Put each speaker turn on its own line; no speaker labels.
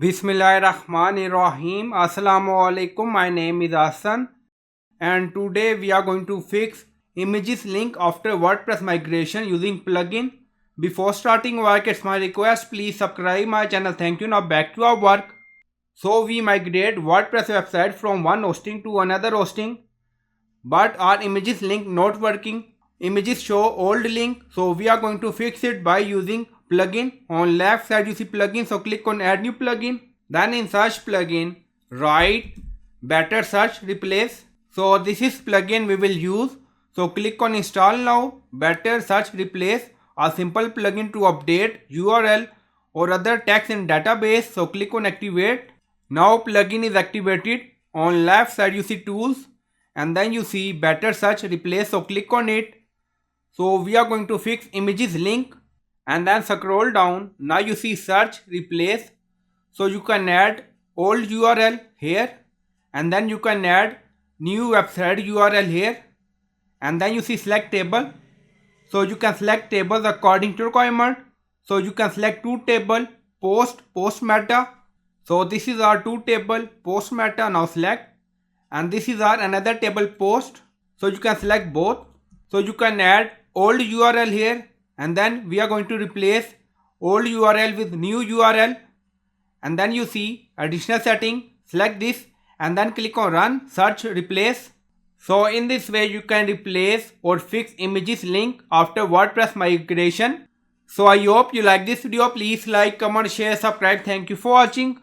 Bismillahirrahmanirrahim. Assalamu alaikum. My name is Hassan and today we are going to fix images link after WordPress migration using plugin. Before starting work, it's my request, please subscribe my channel. Thank you. Now back to our work. So we migrate WordPress website from one hosting to another hosting, but our images link not working. Images show old link, so we are going to fix it by using plugin. On left side you see plugin, so click on add new plugin. Then in search plugin, write better search replace. So this is plugin we will use. So click on install now. Better search replace, a simple plugin to update URL or other text in database. So click on activate. Now plugin is activated. On left side you see tools and then you see better search replace, so click on it. So we are going to fix images link and then scroll down. Now you see search replace, so you can add old URL here and then you can add new website URL here, and then you see select table, so you can select tables according to requirement. So you can select two table, post meta. So this is our two table, post meta. Now select, and this is our another table, post. So you can select both. So you can add old URL here and then we are going to replace old URL with new URL, and then you see additional setting, select this and then click on run search replace. So in this way you can replace or fix images link after WordPress migration. So I hope you like this video. Please like, comment, share, subscribe. Thank you for watching.